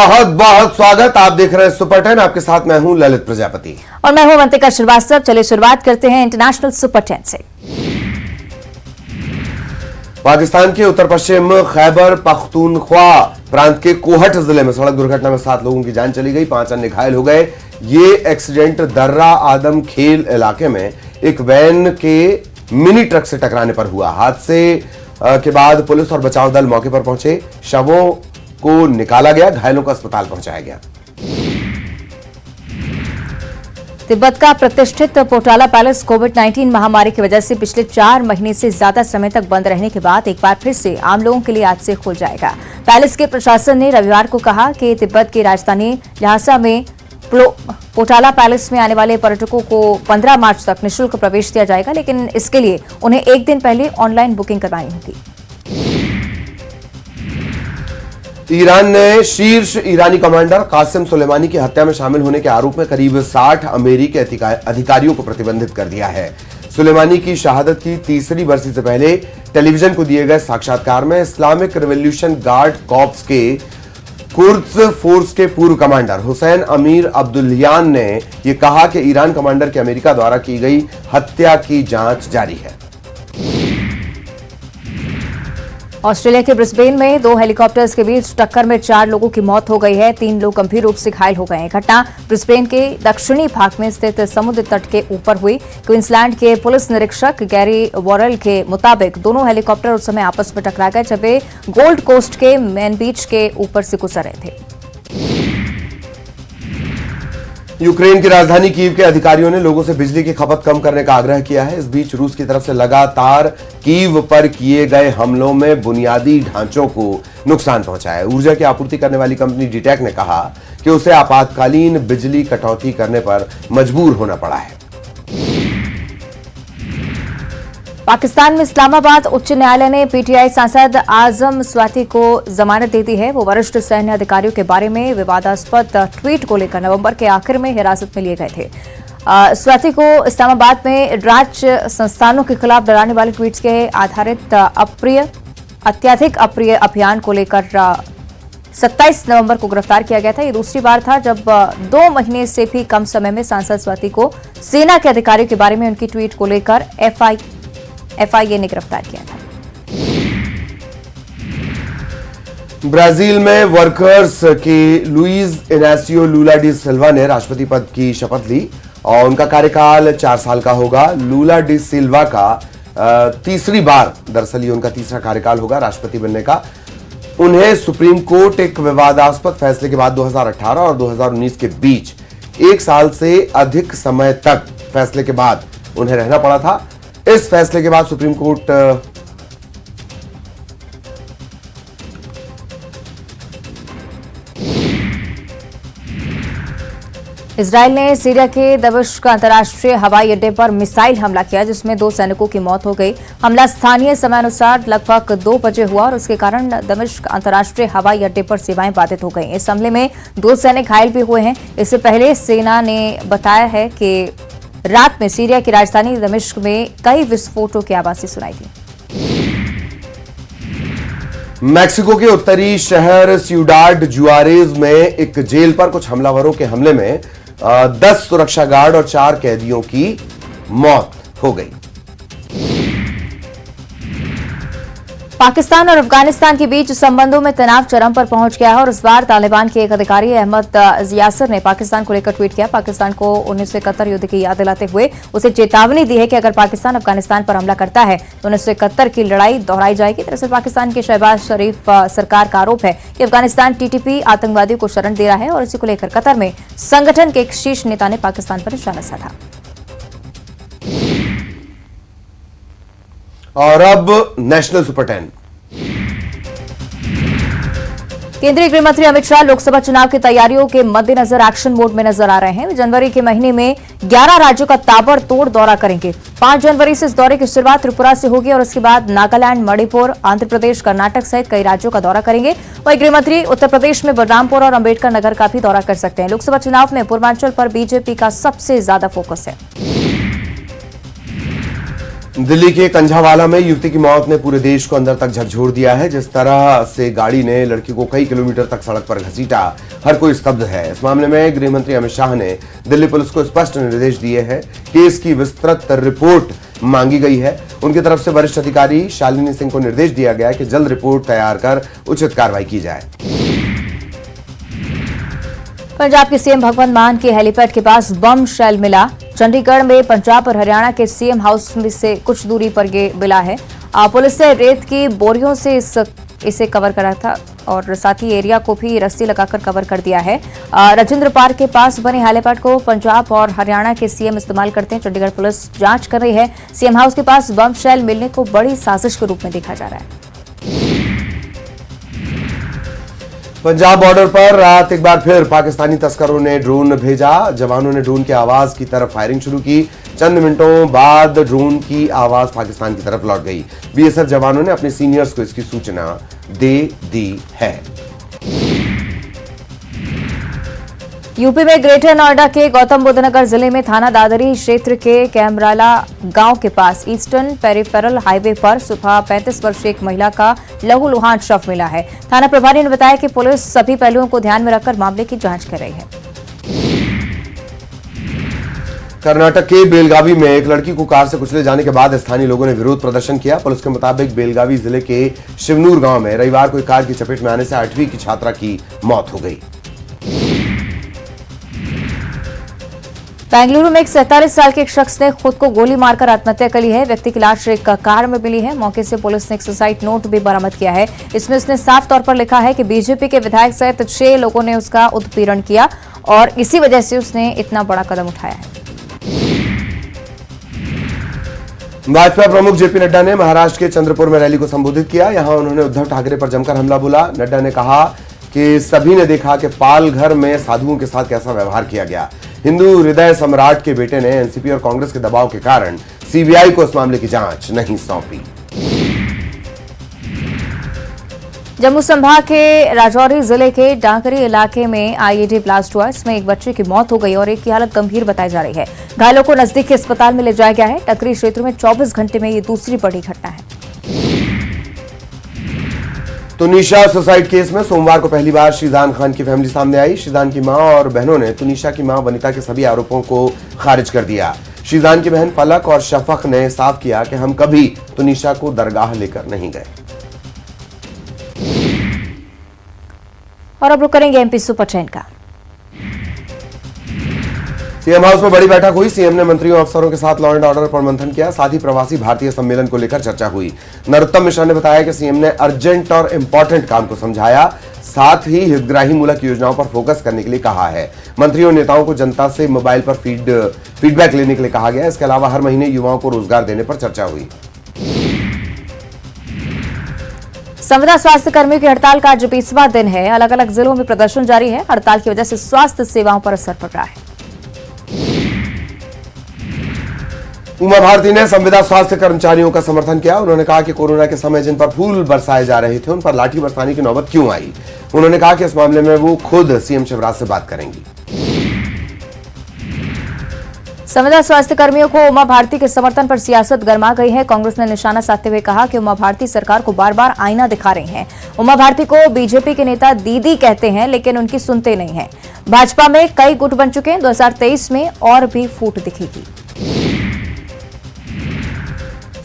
बहुत बहुत स्वागत। आप देख रहे हैं सुपर 10। आपके साथ मैं हूं ललित प्रजापति और मैं हूं अवंतिका श्रीवास्तव। चलिए शुरुआत करते हैं इंटरनेशनल सुपर 10 से। पाकिस्तान के उत्तर पश्चिम खैबर पख्तूनख्वा प्रांत के कोहट जिले में सड़क दुर्घटना में 7 लोगों की जान चली गई, 5 अन्य घायल हो गए। ये एक्सीडेंट दर्रा आदम खेल इलाके में एक वैन के मिनी ट्रक से टकराने पर हुआ। हादसे के बाद पुलिस और बचाव दल मौके पर पहुंचे, शवों को निकाला गया, घायलों को अस्पताल पहुंचाया गया। तिब्बत का प्रतिष्ठित पोटाला पैलेस कोविड-19 महामारी की वजह से पिछले 4 महीने से ज्यादा समय तक बंद रहने के बाद एक बार फिर से आम लोगों के लिए आज से खुल जाएगा। पैलेस के प्रशासन ने रविवार को कहा कि तिब्बत की राजधानी ल्हासा में पोटाला पैलेस में आने वाले पर्यटकों को 15 मार्च तक निःशुल्क प्रवेश दिया जाएगा, लेकिन इसके लिए उन्हें एक दिन पहले ऑनलाइन बुकिंग करवानी होगी। ईरान ने शीर्ष ईरानी कमांडर कासिम सुलेमानी की हत्या में शामिल होने के आरोप में करीब 60 अमेरिकी अधिकारियों को प्रतिबंधित कर दिया है। सुलेमानी की शहादत की तीसरी बरसी से पहले टेलीविजन को दिए गए साक्षात्कार में इस्लामिक रिवॉल्यूशन गार्ड कॉर्प्स के कुर्द्स फोर्स के पूर्व कमांडर हुसैन अमीर अब्दुल्लाहियान ने यह कहा कि ईरान कमांडर की अमेरिका द्वारा की गई हत्या की जांच जारी है। ऑस्ट्रेलिया के ब्रिस्बेन में 2 हेलीकॉप्टर्स के बीच टक्कर में 4 लोगों की मौत हो गई है, 3 लोग गंभीर रूप से घायल हो गए हैं। घटना ब्रिस्बेन के दक्षिणी भाग में स्थित समुद्र तट के ऊपर हुई। क्वींसलैंड के पुलिस निरीक्षक गैरी वॉरेल के मुताबिक दोनों हेलीकॉप्टर उस समय आपस में टकरा गए जब वे गोल्ड कोस्ट के मेन बीच के ऊपर से गुजर रहे थे। यूक्रेन की राजधानी कीव के अधिकारियों ने लोगों से बिजली की खपत कम करने का आग्रह किया है। इस बीच रूस की तरफ से लगातार कीव पर किए गए हमलों में बुनियादी ढांचों को नुकसान पहुंचा है। ऊर्जा की आपूर्ति करने वाली कंपनी डीटेक ने कहा कि उसे आपातकालीन बिजली कटौती करने पर मजबूर होना पड़ा है। पाकिस्तान में इस्लामाबाद उच्च न्यायालय ने पीटीआई सांसद आजम स्वाति को जमानत दे दी है। वो वरिष्ठ सैन्य अधिकारियों के बारे में विवादास्पद ट्वीट को लेकर नवंबर के आखिर में हिरासत में लिए गए थे। स्वाति को इस्लामाबाद में राज संस्थानों के खिलाफ डराने वाले ट्वीट्स के आधारित अत्यधिक अप्रिय अभियान को लेकर 27 नवंबर को गिरफ्तार किया गया था। ये दूसरी बार था जब 2 महीने से भी कम समय में सांसद स्वाति को सेना के अधिकारियों के बारे में उनकी ट्वीट को लेकर एफआईए ने गिरफ्तार किया था। ब्राजील में वर्कर्स के लुइज इनासियो लूला डी सिल्वा ने राष्ट्रपति पद की शपथ ली और उनका कार्यकाल 4 साल का होगा। लूला डी सिल्वा का तीसरी बार, दरअसल ये उनका तीसरा कार्यकाल होगा राष्ट्रपति बनने का। उन्हें सुप्रीम कोर्ट एक विवादास्पद फैसले के बाद 2018 और 2019 के बीच 1 साल से अधिक समय तक फैसले के बाद उन्हें रहना पड़ा था। इस फैसले के बाद सुप्रीम कोर्ट इजरायल ने सीरिया के दमिश्क अंतर्राष्ट्रीय हवाई अड्डे पर मिसाइल हमला किया, जिसमें 2 सैनिकों की मौत हो गई। हमला स्थानीय समयानुसार लगभग 2 बजे हुआ और उसके कारण दमिश्क अंतर्राष्ट्रीय हवाई अड्डे पर सेवाएं बाधित हो गई। इस हमले में 2 सैनिक घायल भी हुए हैं। इससे पहले सेना ने बताया है कि रात में सीरिया की राजधानी दमिश्क में कई विस्फोटों की आवाजें सुनाई दी। मैक्सिको के उत्तरी शहर सिउडाड जुआरेज में एक जेल पर कुछ हमलावरों के हमले में 10 सुरक्षा गार्ड और 4 कैदियों की मौत हो गई। पाकिस्तान और अफगानिस्तान के बीच संबंधों में तनाव चरम पर पहुंच गया है और इस बार तालिबान के एक अधिकारी अहमद यासर ने पाकिस्तान को लेकर ट्वीट किया। पाकिस्तान को 1971 युद्ध की याद दिलाते हुए उसे चेतावनी दी है कि अगर पाकिस्तान अफगानिस्तान पर हमला करता है तो 1971 की लड़ाई दोहराई जाएगी। दरअसल पाकिस्तान के शहबाज शरीफ सरकार का आरोप है कि अफगानिस्तान टीटीपी आतंकवादियों को शरण दे रहा है और इसी को लेकर कतर में संगठन के एक शीर्ष नेता ने पाकिस्तान पर निशाना साधा। और अब नेशनल सुपर 10। केंद्रीय गृह मंत्री अमित शाह लोकसभा चुनाव की तैयारियों के मद्देनजर एक्शन मोड में नजर आ रहे हैं। जनवरी के महीने में 11 राज्यों का ताबड़तोड़ दौरा करेंगे। 5 जनवरी से इस दौरे की शुरुआत त्रिपुरा से होगी और उसके बाद नागालैंड, मणिपुर, आंध्र प्रदेश, कर्नाटक सहित कई राज्यों का दौरा करेंगे। वहीं गृह मंत्री उत्तर प्रदेश में बलरामपुर और अंबेडकर नगर का भी दौरा कर सकते हैं। लोकसभा चुनाव में पूर्वांचल पर बीजेपी का सबसे ज्यादा फोकस है। दिल्ली के कंझावाला में युवती की मौत ने पूरे देश को अंदर तक झकझोर दिया है। जिस तरह से गाड़ी ने लड़की को कई किलोमीटर तक सड़क पर घसीटा, हर कोई स्तब्ध है। इस मामले में गृह मंत्री अमित शाह ने दिल्ली पुलिस को स्पष्ट निर्देश दिए हैं। केस की विस्तृत रिपोर्ट मांगी गई है। उनकी तरफ से वरिष्ठ अधिकारी शालिनी सिंह को निर्देश दिया गया कि जल्द रिपोर्ट तैयार कर उचित कार्रवाई की जाए। पंजाब के सीएम भगवंत मान के हेलीपैड के पास बम शेल मिला। चंडीगढ़ में पंजाब और हरियाणा के सीएम हाउस में से कुछ दूरी पर ये मिला है। पुलिस ने रेत की बोरियों से इसे कवर करा था और साथ ही एरिया को भी रस्सी लगाकर कवर कर दिया है। राजेंद्र पार्क के पास बने हेलीपैड को पंजाब और हरियाणा के सीएम इस्तेमाल करते हैं। चंडीगढ़ पुलिस जांच कर रही है। सीएम हाउस के पास बम शेल मिलने को बड़ी साजिश के रूप में देखा जा रहा है। पंजाब बॉर्डर पर रात एक बार फिर पाकिस्तानी तस्करों ने ड्रोन भेजा। जवानों ने ड्रोन की आवाज की तरफ फायरिंग शुरू की। चंद मिनटों बाद ड्रोन की आवाज पाकिस्तान की तरफ लौट गई। बीएसएफ जवानों ने अपने सीनियर्स को इसकी सूचना दे दी है। यूपी में ग्रेटर नोएडा के गौतम बुद्ध नगर जिले में थाना दादरी क्षेत्र के कैमराला गांव के पास ईस्टर्न पेरिफेरल हाईवे पर सुबह 35 वर्षीय एक महिला का लहूलुहान शव मिला है। थाना प्रभारी ने बताया कि पुलिस सभी पहलुओं को ध्यान में रखकर मामले की जांच कर रही है। कर्नाटक के बेलगावी में एक लड़की को कार से कुचले जाने के बाद स्थानीय लोगों ने विरोध प्रदर्शन किया। पुलिस के मुताबिक बेलगावी जिले के शिवनूर गांव में रविवार को एक कार की चपेट में आने से 8वीं की छात्रा की मौत हो गई। बेंगलुरु में एक 47 साल के एक शख्स ने खुद को गोली मारकर आत्महत्या कर ली है। व्यक्ति की लाश एक कार में मिली है। मौके से पुलिस ने एक सुसाइड नोट भी बरामद किया है। इसमें उसने साफ तौर पर लिखा है कि बीजेपी के विधायक सहित 6 लोगों ने उसका उत्पीड़न किया और इसी वजह से उसने इतना बड़ा कदम उठाया है। भाजपा प्रमुख जेपी नड्डा ने महाराष्ट्र के चंद्रपुर में रैली को संबोधित किया। यहां उन्होंने उद्धव ठाकरे पर जमकर हमला बोला। नड्डा ने कहा कि सभी ने देखा कि पालघर में साधुओं के साथ कैसा व्यवहार किया गया। हिंदू हृदय सम्राट के बेटे ने एनसीपी और कांग्रेस के दबाव के कारण सीबीआई को इस मामले की जांच नहीं सौंपी। जम्मू संभाग के राजौरी जिले के डांगरी इलाके में आईईडी ब्लास्ट हुआ। इसमें एक बच्चे की मौत हो गई और एक की हालत गंभीर बताई जा रही है। घायलों को नजदीक के अस्पताल में ले जाया गया है। टकरी क्षेत्र में 24 घंटे में ये दूसरी बड़ी घटना है। तुनिशा सुसाइड केस में सोमवार को पहली बार शीजान खान की फैमिली सामने आई। शीजान की मां और बहनों ने तुनिशा की मां वनिता के सभी आरोपों को खारिज कर दिया। शीजान की बहन फलक और शफक ने साफ किया कि हम कभी तुनिशा को दरगाह लेकर नहीं गए। और अब रुक करेंगे एमपी सुपर ट्रेन का। सीएम हाउस में बड़ी बैठक हुई। सीएम ने मंत्रियों अफसरों के साथ लॉ एंड ऑर्डर पर मंथन किया। साथ ही प्रवासी भारतीय सम्मेलन को लेकर चर्चा हुई। नरोत्तम मिश्रा ने बताया कि सीएम ने अर्जेंट और इंपॉर्टेंट काम को समझाया। साथ ही हितग्राही मूलक योजनाओं पर फोकस करने के लिए कहा है। मंत्रियों और नेताओं को जनता से मोबाइल पर फीडबैक लेने के लिए कहा गया। इसके अलावा हर महीने युवाओं को रोजगार देने पर चर्चा हुई। संविदा स्वास्थ्य कर्मियों की हड़ताल का आज 20वां दिन है। अलग अलग जिलों में प्रदर्शन जारी है। हड़ताल की वजह से स्वास्थ्य सेवाओं पर असर पड़ रहा है। उमा भारती ने संविदा स्वास्थ्य कर्मचारियों का समर्थन किया। उन्होंने कहा कि कोरोना के समय जिन पर फूल बरसाए जा रहे थे उन पर लाठी बरसाने की नौबत क्यों आई। उन्होंने कहा कि इस मामले में वो खुद सीएम शिवराज से बात करेंगी। संविदा स्वास्थ्य कर्मियों को उमा भारती के समर्थन पर सियासत गरमा गई है। कांग्रेस ने निशाना साधते हुए कहा कि उमा भारती सरकार को बार बार आईना दिखा रही हैं। उमा भारती को बीजेपी के नेता दीदी कहते हैं लेकिन उनकी सुनते नहीं हैं। भाजपा में कई गुट बन चुके हैं। 2023 में और भी फूट दिखेगी।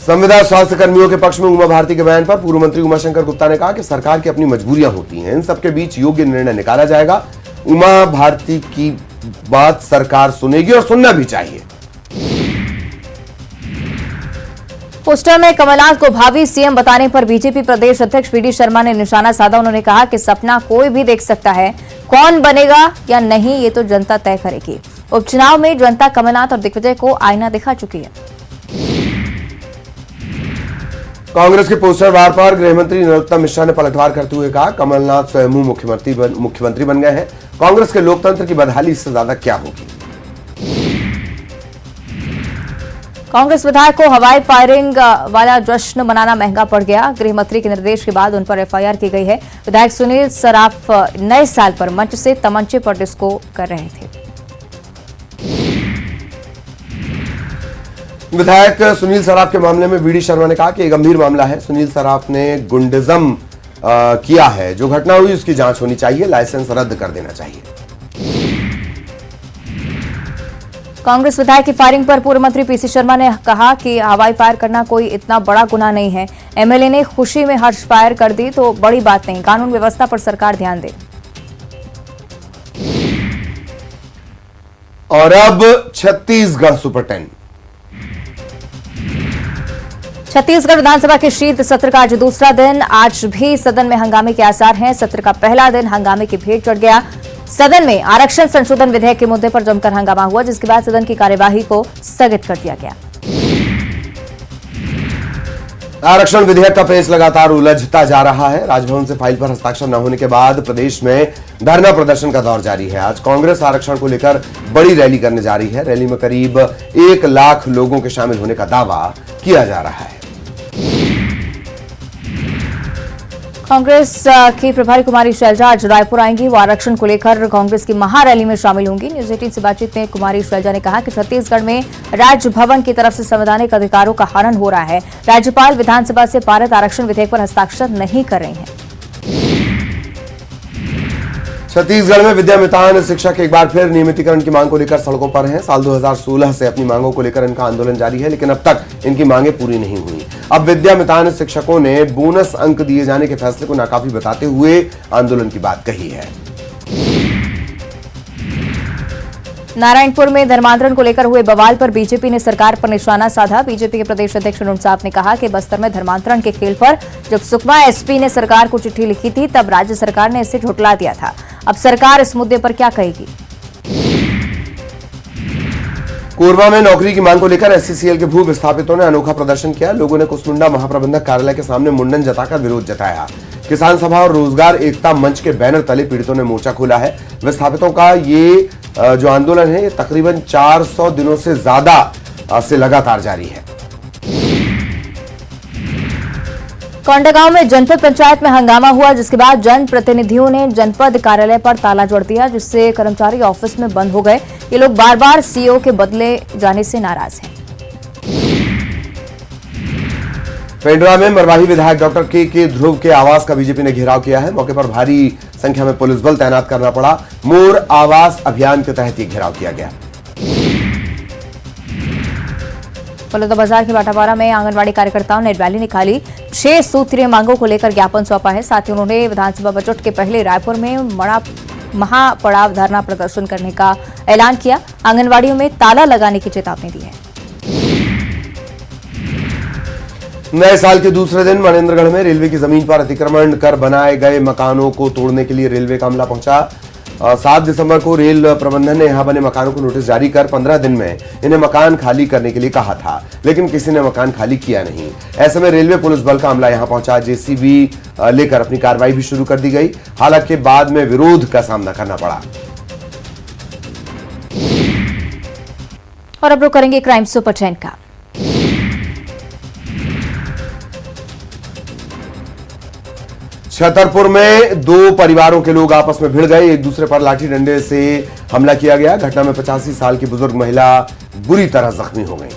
संविदा स्वास्थ्य कर्मियों के पक्ष में उमा भारती के बयान पर पूर्व मंत्री उमाशंकर गुप्ता ने कहा कि सरकार की अपनी मजबूरियां होती हैं। इन सबके बीच योग्य निर्णय निकाला जाएगा। उमा भारती की बात सरकार सुनेगी और सुनना भी चाहिए। पोस्टर में कमलनाथ को भावी सीएम बताने पर बीजेपी प्रदेश अध्यक्ष वीडी शर्मा ने निशाना साधा। उन्होंने कहा कि सपना कोई भी देख सकता है, कौन बनेगा या नहीं ये तो जनता तय करेगी। उपचुनाव में जनता कमलनाथ और दिग्विजय को आईना दिखा चुकी है। कांग्रेस के पोस्टर वार पर गृहमंत्री नरोत्तम मिश्रा ने पलटवार करते हुए कहा, कमलनाथ स्वयं मुख्यमंत्री बन गए हैं। कांग्रेस के लोकतंत्र की बदहाली इससे ज्यादा क्या होगी। कांग्रेस विधायक को हवाई फायरिंग वाला जश्न मनाना महंगा पड़ गया। गृहमंत्री के निर्देश के बाद उन पर एफआईआर की गई है। विधायक सुनील सराफ नए साल पर मंच से तमंचे पर डिस्को कर रहे थे। विधायक सुनील सराफ के मामले में वीडी शर्मा ने कहा कि यह गंभीर मामला है। सुनील सराफ ने गुंडिज्म किया है। जो घटना हुई उसकी जांच होनी चाहिए, लाइसेंस रद्द कर देना चाहिए। कांग्रेस विधायक की फायरिंग पर पूर्व मंत्री पीसी शर्मा ने कहा कि हवाई फायर करना कोई इतना बड़ा गुनाह नहीं है। एमएलए ने खुशी में हर्ष फायर कर दी तो बड़ी बात नहीं। कानून व्यवस्था पर सरकार ध्यान दे। और अब छत्तीसगढ़ सुपर 10। छत्तीसगढ़ विधानसभा के शीत सत्र का आज दूसरा दिन। आज भी सदन में हंगामे के आसार हैं। सत्र का पहला दिन हंगामे की भेंट चढ़ गया। सदन में आरक्षण संशोधन विधेयक के मुद्दे पर जमकर हंगामा हुआ, जिसके बाद सदन की कार्यवाही को स्थगित कर दिया गया। आरक्षण विधेयक का पेच लगातार उलझता जा रहा है। राजभवन से फाइल पर हस्ताक्षर न होने के बाद प्रदेश में धरना प्रदर्शन का दौर जारी है। आज कांग्रेस आरक्षण को लेकर बड़ी रैली करने जा रही है। रैली में करीब 1 लाख लोगों के शामिल होने का दावा किया जा रहा है। कांग्रेस की प्रभारी कुमारी शैलजा आज रायपुर आएंगी। वो आरक्षण को लेकर कांग्रेस की महारैली में शामिल होंगी। न्यूज 18 से बातचीत में कुमारी शैलजा ने कहा कि छत्तीसगढ़ में राजभवन की तरफ से संवैधानिक अधिकारों का हनन हो रहा है। राज्यपाल विधानसभा से पारित आरक्षण विधेयक पर हस्ताक्षर नहीं कर रहे हैं। छत्तीसगढ़ में विद्यामितान शिक्षक एक बार फिर नियमितीकरण की मांग को लेकर सड़कों पर हैं। साल 2016 से अपनी मांगों को लेकर इनका आंदोलन जारी है, लेकिन अब तक इनकी मांगें पूरी नहीं हुई। अब विद्यामितान शिक्षकों ने बोनस अंक दिए जाने के फैसले को नाकाफी बताते हुए आंदोलन की बात कही है। नारायणपुर में धर्मांतरण को लेकर हुए बवाल पर बीजेपी ने सरकार पर निशाना साधा। बीजेपी के प्रदेश अध्यक्ष अरुण साफ ने कहा कि बस्तर में धर्मांतरण के खेल पर जब सुकमा एसपी ने सरकार को चिट्ठी लिखी थी, तब राज्य सरकार ने इसे झुठला दिया था। अब सरकार इस मुद्दे पर क्या कहेगी? कोरबा में नौकरी की मांग को लेकर एससीसीएल के भू विस्थापितों ने अनोखा प्रदर्शन किया। लोगों ने कुसमुंडा महाप्रबंधक कार्यालय के सामने मुंडन जताकर विरोध जताया। किसान सभा और रोजगार एकता मंच के बैनर तले पीड़ितों ने मोर्चा खोला है। विस्थापितों का ये जो आंदोलन है, ये तकरीबन 400 दिनों से ज्यादा से लगातार जारी है। कोंडागांव में जनपद पंचायत में हंगामा हुआ, जिसके बाद जनप्रतिनिधियों ने जनपद कार्यालय पर ताला जोड़ दिया, जिससे कर्मचारी ऑफिस में बंद हो गए। ये लोग बार बार सीईओ के बदले जाने से नाराज हैं। पेंड्रा में मरवाही विधायक डॉक्टर के ध्रुव के आवास का बीजेपी ने घेराव किया है। मौके पर भारी संख्या में पुलिस बल तैनात करना पड़ा। मोर आवास अभियान के तहत ये घेराव किया गया। बलौदाबाजार के बाटापारा में आंगनबाड़ी कार्यकर्ताओं ने रैली निकाली। 6 सूत्रीय मांगों को लेकर ज्ञापन सौंपा है। साथ ही उन्होंने विधानसभा बजट के पहले रायपुर में महापड़ाव धरना प्रदर्शन करने का ऐलान किया। आंगनबाड़ियों में ताला लगाने की चेतावनी दी है। नए साल के दूसरे दिन मनेन्द्रगढ़ में रेलवे की जमीन पर अतिक्रमण कर बनाए गए मकानों को तोड़ने के लिए रेलवे का अमला पहुंचा। 7 दिसंबर को रेल प्रबंधन ने यहां बने मकानों को नोटिस जारी कर 15 दिन में इन्हें मकान खाली करने के लिए कहा था, लेकिन किसी ने मकान खाली किया नहीं। ऐसे में रेलवे पुलिस बल का अमला यहां पहुंचा। जेसीबी लेकर अपनी कार्रवाई भी शुरू कर दी गई। हालांकि बाद में विरोध का सामना करना पड़ा। और अब रुक करेंगे क्राइम सुपर 10 का। छतरपुर में 2 परिवारों के लोग आपस में भिड़ गए। एक दूसरे पर लाठी डंडे से हमला किया गया। घटना में 85 साल की बुजुर्ग महिला बुरी तरह जख्मी हो गई।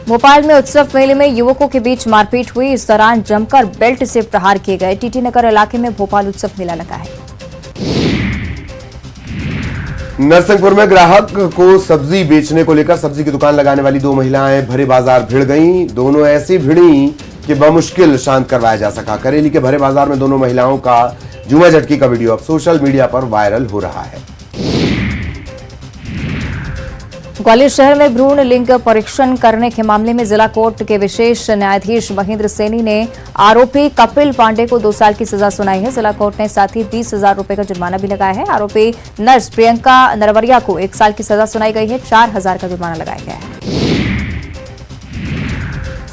भोपाल में उत्सव मेले में युवकों के बीच मारपीट हुई। इस दौरान जमकर बेल्ट से प्रहार किए गए। टीटी नगर इलाके में भोपाल उत्सव मेला लगा है। नरसिंहपुर में ग्राहक को सब्जी बेचने को लेकर सब्जी की दुकान लगाने वाली 2 महिलाएं भरे बाजार भिड़ गईं। दोनों ऐसी भिड़ी कि बमुश्किल शांत करवाया जा सका। करेली के भरे बाजार में दोनों महिलाओं का जुआ झटकी का वीडियो अब सोशल मीडिया पर वायरल हो रहा है। ग्वालियर शहर में भ्रूण लिंग परीक्षण करने के मामले में जिला कोर्ट के विशेष न्यायाधीश महेंद्र सैनी ने आरोपी कपिल पांडे को 2 साल की सजा सुनाई है। जिला कोर्ट ने साथ ही 20,000 रुपए का जुर्माना भी लगाया है। आरोपी नर्स प्रियंका नरवरिया को 1 साल की सजा सुनाई गई है। 4,000 का जुर्माना लगाया गया है।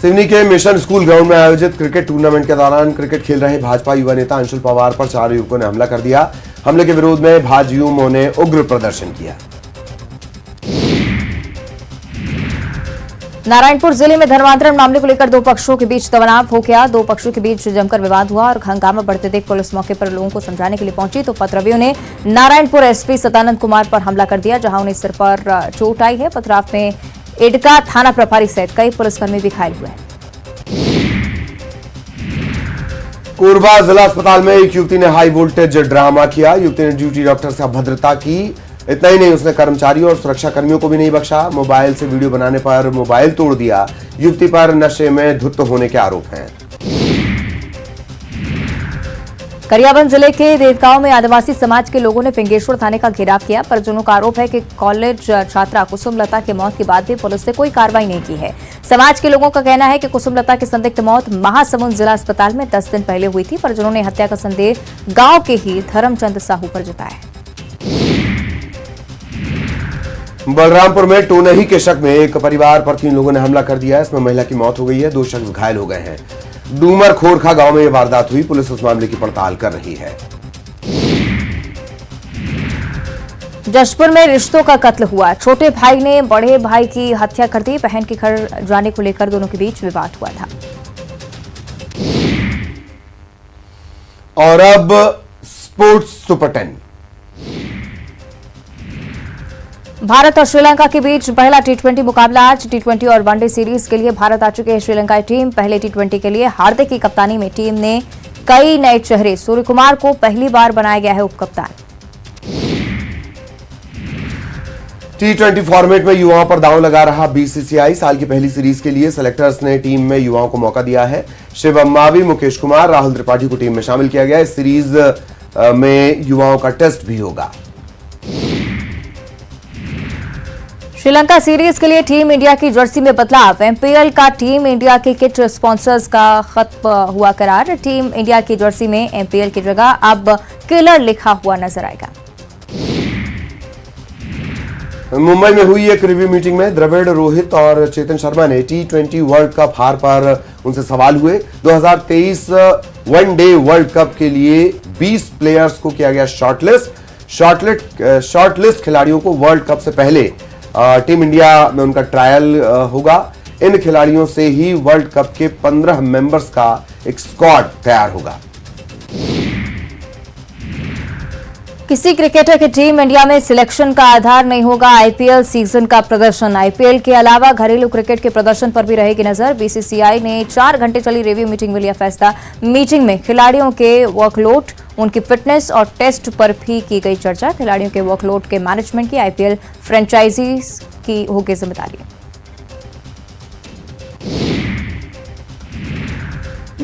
सिवनी के मिशन स्कूल ग्राउंड में आयोजित क्रिकेट टूर्नामेंट के दौरान क्रिकेट खेल रहे भाजपा युवा नेता अंशुल पवार पर 4 युवकों ने हमला कर दिया। हमले के विरोध में भाजयुमों ने उग्र प्रदर्शन किया। नारायणपुर जिले में धर्मांतरण मामले को लेकर दो पक्षों के बीच तनाव हो गया। दो पक्षों के बीच जमकर विवाद हुआ और हंगामा बढ़ते देख पुलिस मौके पर लोगों को समझाने के लिए पहुंची तो उपद्रवियों ने नारायणपुर एसपी सदानंद कुमार पर हमला कर दिया, जहां उन्हें सिर पर चोट आई है। पथराव में एडका थाना प्रभारी सहित कई पुलिसकर्मी भी घायल हुए हैं। कोरबा जिला अस्पताल में एक युवती ने हाई वोल्टेज ड्रामा किया। युवती ने ड्यूटी डॉक्टर से अभद्रता की। इतना ही नहीं, उसने कर्मचारियों और सुरक्षा कर्मियों को भी नहीं बख्शा। मोबाइल से वीडियो बनाने पर मोबाइल तोड़ दिया। युवती पर नशे में धुत होने के आरोप हैं। गरियाबंद जिले के देवगांव में आदिवासी समाज के लोगों ने फिंगेश्वर थाने का घेराव किया। परिजनों का आरोप है कि कॉलेज छात्रा कुसुमलता की मौत के बाद भी पुलिस ने कोई कार्रवाई नहीं की है। समाज के लोगों का कहना है कि कुसुमलता की संदिग्ध मौत महासमुंद जिला अस्पताल में 10 दिन पहले हुई थी। परिजनों ने हत्या का संदेह गांव के ही धर्मचंद साहू पर जताया। बलरामपुर में टोनही के शक में एक परिवार पर 3 लोगों ने हमला कर दिया। इसमें महिला की मौत हो गई है, 2 शख्स घायल हो गए हैं। डूमर खोरखा गांव में यह वारदात हुई। पुलिस उस मामले की पड़ताल कर रही है। जशपुर में रिश्तों का कत्ल हुआ। छोटे भाई ने बड़े भाई की हत्या कर दी। बहन के घर जाने को लेकर दोनों के बीच विवाद हुआ था। और अब स्पोर्ट्स सुपर 10। भारत और श्रीलंका के बीच पहला टी20 मुकाबला आज। टी20 और वनडे सीरीज के लिए भारत आ चुके हैं श्रीलंकाई टीम। पहले टी20 के लिए हार्दिक की कप्तानी में टीम ने कई नए चेहरे। सूर्य कुमार को पहली बार बनाया गया है उपकप्तान। टी20 फॉर्मेट में युवाओं पर दांव लगा रहा बीसीसीआई। साल की पहली सीरीज के लिए सेलेक्टर्स ने टीम में युवाओं को मौका दिया है। शिवम मावी, मुकेश कुमार, राहुल त्रिपाठी को टीम में शामिल किया गया। इस सीरीज में युवाओं का टेस्ट भी होगा। श्रीलंका सीरीज के लिए टीम इंडिया की जर्सी में बदलाव। एमपीएल का टीम इंडिया के किट स्पॉन्सर्स का खत्म हुआ करार। टीम इंडिया की जर्सी में एमपीएल की जगह अब किलर लिखा हुआ नजर आएगा। मुंबई में हुई एक रिव्यू मीटिंग में द्रविड़, रोहित और चेतन शर्मा ने टी20 वर्ल्ड कप हार पर उनसे सवाल हुए। 2023 वनडे वर्ल्ड कप के लिए 20 प्लेयर्स को किया गया शॉर्टलिस्ट खिलाड़ियों को वर्ल्ड कप से पहले टीम इंडिया में उनका ट्रायल होगा। इन खिलाड़ियों से ही वर्ल्ड कप के 15 मेंबर्स का एक स्क्वाड तैयार होगा। किसी क्रिकेटर की टीम इंडिया में सिलेक्शन का आधार नहीं होगा आईपीएल सीजन का प्रदर्शन। आईपीएल के अलावा घरेलू क्रिकेट के प्रदर्शन पर भी रहेगी नजर। बीसीसीआई ने 4 घंटे चली रिव्यू मीटिंग में लिया फैसला। मीटिंग में खिलाड़ियों के वर्कलोड, उनकी फिटनेस और टेस्ट पर भी की गई चर्चा। खिलाड़ियों के वर्कलोड के मैनेजमेंट की आईपीएल फ्रेंचाइजीज की होगी जिम्मेदारी।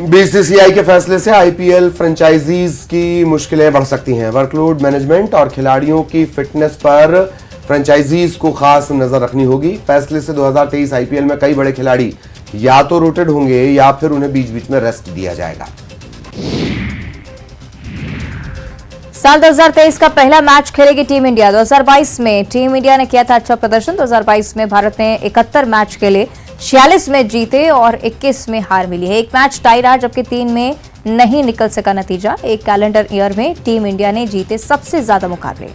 बीसीसीआई के फैसले से आईपीएल फ्रेंचाइजीज की मुश्किलें बढ़ सकती हैं। वर्कलोड मैनेजमेंट और खिलाड़ियों की फिटनेस पर फ्रेंचाइजीज को खास नजर रखनी होगी। फैसले से 2023 आईपीएल में कई बड़े खिलाड़ी या तो रोटेट होंगे या फिर उन्हें बीच बीच में रेस्ट दिया जाएगा। साल 2023 का पहला मैच खेलेगी टीम इंडिया। 2022 में टीम इंडिया ने किया था अच्छा प्रदर्शन। 2022 में भारत ने 71 मैच खेले, 46 में जीते और 21 में हार मिली है। एक मैच टाई रहा, जबकि 3 में नहीं निकल सका नतीजा। एक कैलेंडर ईयर में टीम इंडिया ने जीते सबसे ज्यादा मुकाबले।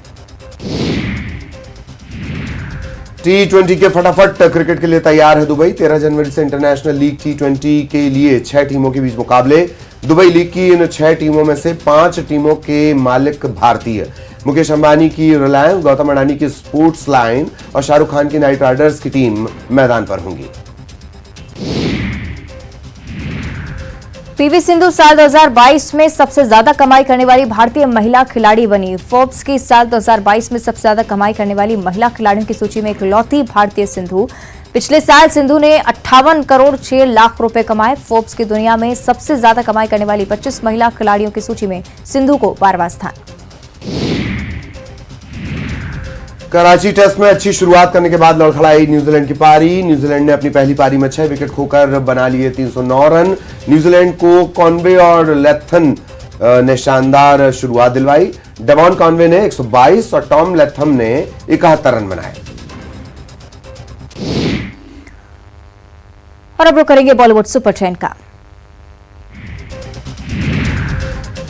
टी20 के फटाफट क्रिकेट के लिए तैयार है दुबई। 13 जनवरी से इंटरनेशनल लीग टी20 के लिए 6 टीमों के बीच मुकाबले। दुबई लीग की इन 6 टीमों में से 5 टीमों के मालिक भारतीय। मुकेश अंबानी की रिलायंस, गौतम अडानी की स्पोर्ट्स लाइन और शाहरुख खान की नाइट राइडर्स की टीम मैदान पर होंगी। पीवी सिंधु साल 2022 में सबसे ज्यादा कमाई करने वाली भारतीय महिला खिलाड़ी बनी। फोर्ब्स की साल 2022 में सबसे ज्यादा कमाई करने वाली महिला खिलाड़ियों की सूची में इकलौती भारतीय सिंधु। पिछले साल सिंधु ने 58 करोड़ 6 लाख रुपए कमाए। फोर्ब्स की दुनिया में सबसे ज्यादा कमाई करने वाली 25 महिला खिलाड़ियों की सूची में सिंधु को 12वां स्थान। कराची टेस्ट में अच्छी शुरुआत करने के बाद लड़खड़ाई न्यूजीलैंड की पारी। न्यूजीलैंड ने अपनी पहली पारी में 6 विकेट खोकर बना लिए 309 रन। न्यूजीलैंड को कॉनवे और लेथन ने शानदार शुरुआत दिलवाई। डेवॉन कॉनवे ने 122 और टॉम लेथम ने 71 रन बनाए। और अब रुक करेंगे बॉलीवुड सुपर 10 का।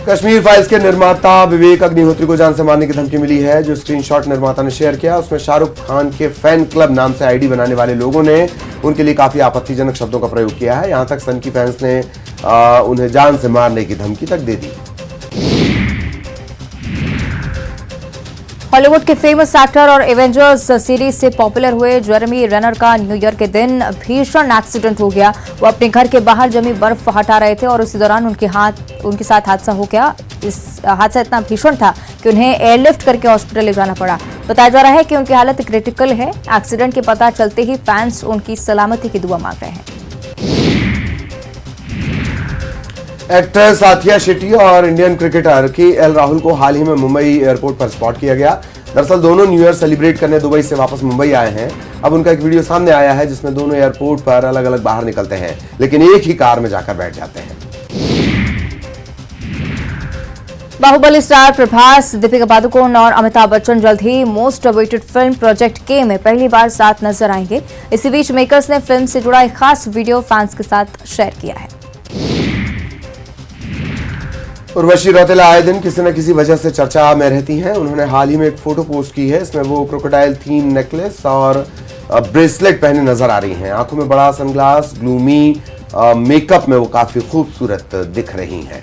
कश्मीर फाइल्स के निर्माता विवेक अग्निहोत्री को जान से मारने की धमकी मिली है। जो स्क्रीनशॉट निर्माता ने शेयर किया उसमें शाहरुख खान के फैन क्लब नाम से आईडी बनाने वाले लोगों ने उनके लिए काफी आपत्तिजनक शब्दों का प्रयोग किया है। यहां तक सन की फैंस ने उन्हें जान से मारने की धमकी तक दे दी। हॉलीवुड के फेमस एक्टर और एवेंजर्स सीरीज से पॉपुलर हुए जेरेमी रेनर का न्यू ईयर के दिन भीषण एक्सीडेंट हो गया। वो अपने घर के बाहर जमी बर्फ हटा रहे थे और उसी दौरान उनके साथ हादसा हो गया। इस हादसा इतना भीषण था कि उन्हें एयरलिफ्ट करके हॉस्पिटल ले जाना पड़ा। बताया जा रहा है कि उनकी हालत क्रिटिकल है। एक्सीडेंट के पता चलते ही फैंस उनकी सलामती की दुआ मांग रहे हैं। एक्टर साथिया शेट्टी और इंडियन क्रिकेटर केएल राहुल को हाल ही में मुंबई एयरपोर्ट पर स्पॉट किया गया। दरअसल दोनों न्यू ईयर सेलिब्रेट करने दुबई से वापस मुंबई आए हैं। अब उनका एक वीडियो सामने आया है जिसमें दोनों एयरपोर्ट पर अलग अलग बाहर निकलते हैं, लेकिन एक ही कार में जाकर बैठ जाते हैं। बाहुबली स्टार प्रभास, दीपिका पादुकोण और अमिताभ बच्चन जल्द ही मोस्ट अवेटेड फिल्म प्रोजेक्ट के में पहली बार साथ नजर आएंगे। इसी बीच मेकर्स ने फिल्म से जुड़ा एक खास वीडियो फैंस के साथ शेयर किया है। उर्वशी रौतेला आए दिन किसी न किसी वजह से चर्चा में रहती हैं। उन्होंने हाल ही में एक फोटो पोस्ट की है। इसमें वो क्रोकोडाइल थीम नेकलेस और ब्रेसलेट पहने नजर आ रही हैं। आंखों में बड़ा सनग्लास, ग्लूमी मेकअप में वो काफी खूबसूरत दिख रही हैं।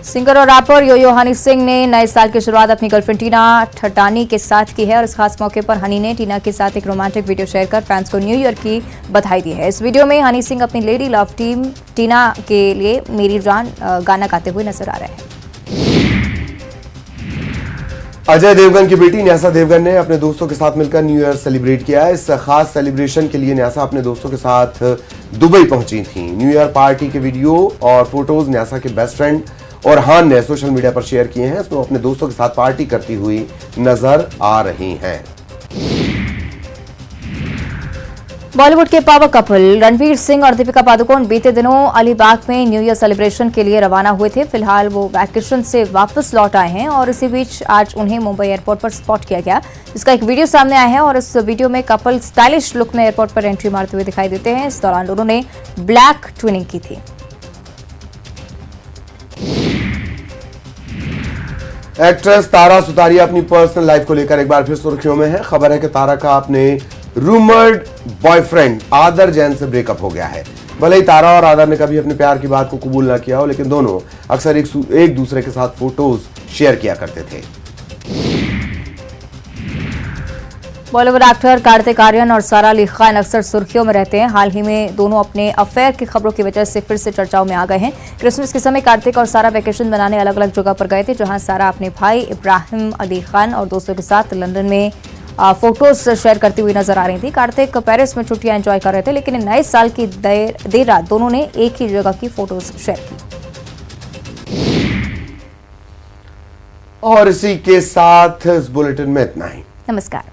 सिंगर और रैपर यो हनी सिंह ने नए साल की शुरुआत अपनी गर्लफ्रेंड टीना ठटानी के साथ की है और इस खास मौके पर हनी ने टीना के साथ एक रोमांटिक वीडियो शेयर कर फैंस को न्यू ईयर की बधाई दी है। इस वीडियो में हनी सिंह अपनी लेडी लव टीम टीना के लिए मेरी जान गाना गाते हुए नजर आ रहे हैं। अजय देवगन की बेटी न्यासा देवगन ने अपने दोस्तों के साथ मिलकर न्यू ईयर सेलिब्रेट किया। इस खास सेलिब्रेशन के लिए न्यासा अपने दोस्तों के साथ दुबई पहुंची थी। न्यू ईयर पार्टी के वीडियो और फोटोज न्यासा के बेस्ट फ्रेंड और हान ने सोशल मीडिया पर शेयर किए हैं। इसमें अपने दोस्तों के साथ पार्टी करती हुई नजर आ रही हैं। बॉलीवुड के पावर कपल रणवीर सिंह और दीपिका पादुकोण बीते दिनों अलीबाग में न्यू ईयर सेलिब्रेशन के लिए रवाना हुए थे। फिलहाल वो वैकेशन से वापस लौट आए हैं और इसी बीच आज उन्हें मुंबई एयरपोर्ट पर स्पॉट किया गया। इसका एक वीडियो सामने आया है और इस वीडियो में कपल स्टाइलिश लुक में एयरपोर्ट पर एंट्री मारते हुए दिखाई देते हैं। इस दौरान दोनों ने ब्लैक ट्विनिंग की थी। एक्ट्रेस तारा सुतारिया अपनी पर्सनल लाइफ को लेकर एक बार फिर सुर्खियों में है। खबर है कि तारा का अपने रूमर्ड बॉयफ्रेंड आदर जैन से ब्रेकअप हो गया है। भले ही तारा और आदर ने कभी अपने प्यार की बात को कबूल ना किया हो, लेकिन दोनों अक्सर एक दूसरे के साथ फोटोज शेयर किया करते थे। बॉलीवुड एक्टर कार्तिक आर्यन और सारा अली खान अक्सर सुर्खियों में रहते हैं। हाल ही में दोनों अपने अफेयर की खबरों की वजह से फिर से चर्चाओं में आ गए हैं। क्रिसमस के समय कार्तिक और सारा वेकेशन बनाने अलग अलग जगह पर गए थे, जहां सारा अपने भाई इब्राहिम अली खान और दोस्तों के साथ लंदन में फोटोज शेयर करती हुई नजर आ रही थी। कार्तिक पेरिस में छुट्टियां एंजॉय कर रहे थे, लेकिन नए साल की देर रात दोनों ने एक ही जगह की फोटोज शेयर की। और इसी के साथ इस बुलेटिन में इतना ही। नमस्कार।